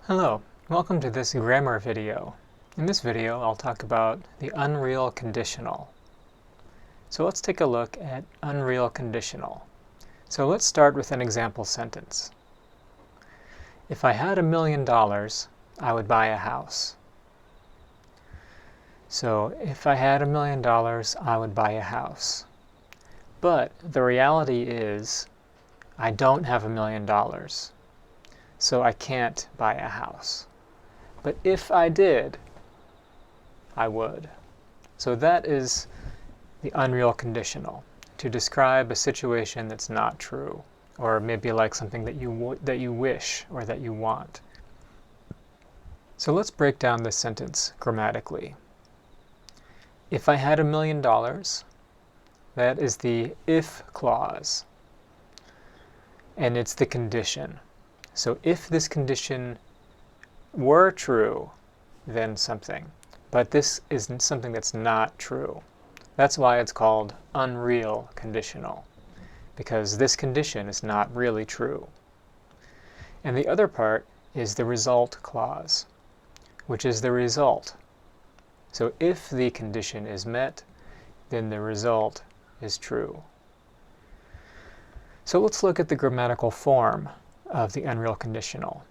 Hello, welcome to this grammar video. In this video, I'll talk about the unreal conditional. So let's take a look at unreal conditional. So let's start with an example sentence. If I had $1 million, I would buy a house. So if I had $1 million, I would buy a house. But the reality is, I don't have $1 million. So I can't buy a house. But if I did, I would. So that is the unreal conditional, to describe a situation that's not true, or maybe like something that you wish or that you want. So let's break down this sentence grammatically. If I had $1 million, that is the if clause, and it's the condition. So if this condition were true, then something. But this is something that's not true. That's why it's called unreal conditional, because this condition is not really true. And the other part is the result clause, which is the result. So if the condition is met, then the result is true. So let's look at the grammatical form of the unreal conditional.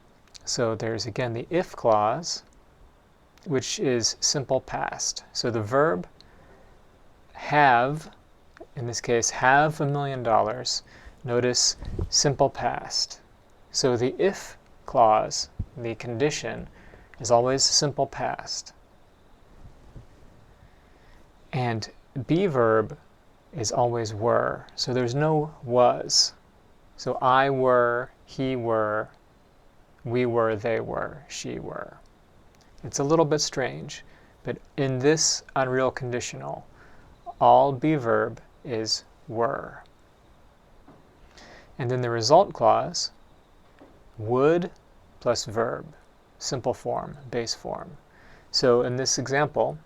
So there's again the if clause, which is simple past. So the verb have, in this case have $1 million, notice simple past. So the if clause, the condition, is always simple past. And be verb is always were. So there's no was. So I were, he were, we were, they were, she were. It's a little bit strange, but in this unreal conditional, all be verb is were. And then the result clause, would plus verb, simple form, base form. So in this example,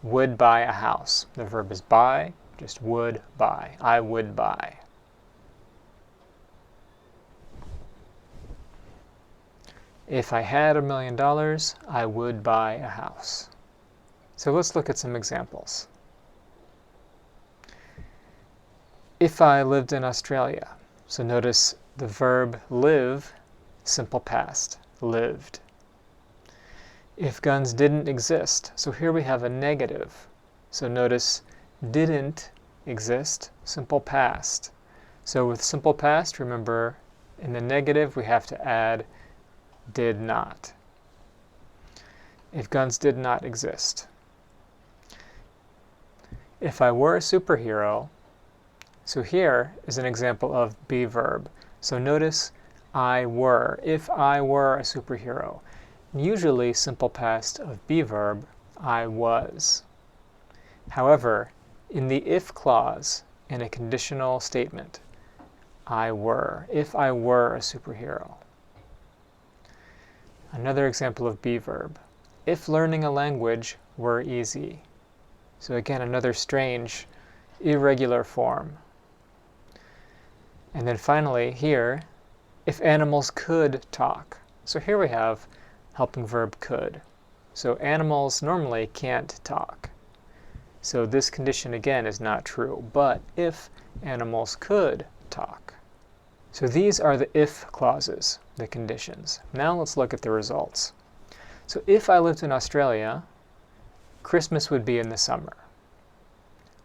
would buy a house. The verb is buy, just would buy. I would buy. If I had $1 million, I would buy a house. So let's look at some examples. If I lived in Australia, so notice the verb live, simple past, lived. If guns didn't exist, so here we have a negative. So notice didn't exist, simple past. So with simple past, remember in the negative we have to add did not. If guns did not exist. If I were a superhero, so here is an example of be verb. So notice I were, if I were a superhero. Usually simple past of be verb, I was. However, in the if clause, in a conditional statement, I were, if I were a superhero. Another example of be verb. If learning a language were easy. So again, another strange, irregular form. And then finally, here, if animals could talk. So here we have helping verb could. So animals normally can't talk. So this condition again is not true. But if animals could talk. So these are the if clauses, the conditions. Now let's look at the results. So if I lived in Australia, Christmas would be in the summer.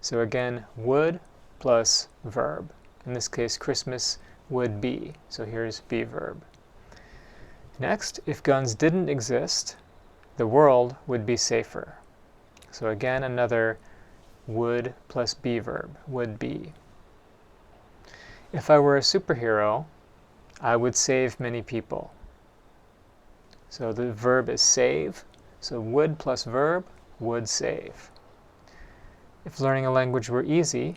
So again, would plus verb. In this case, Christmas would be. So here's be verb. Next, if guns didn't exist, the world would be safer. So again, another would plus be verb, would be. If I were a superhero, I would save many people. So the verb is save. So would plus verb, would save. If learning a language were easy,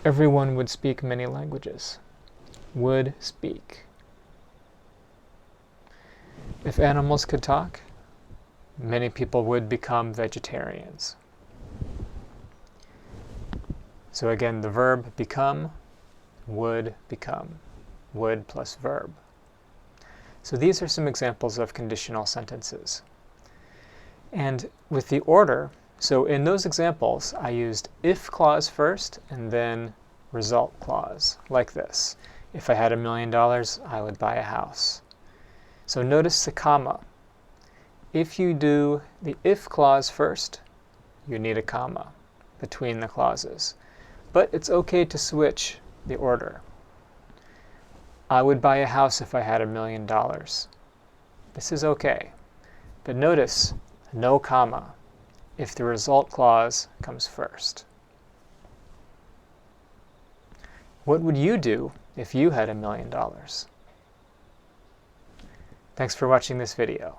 everyone would speak many languages. Would speak. If animals could talk, many people would become vegetarians. So again, the verb become, would become. Would plus verb. So these are some examples of conditional sentences. And with the order, so in those examples, I used if clause first and then result clause, like this. If I had $1 million, I would buy a house. So notice the comma. If you do the if clause first, you need a comma between the clauses. But it's okay to switch the order. I would buy a house if I had $1 million. This is okay. But notice, no comma if the result clause comes first. What would you do if you had $1 million? Thanks for watching this video.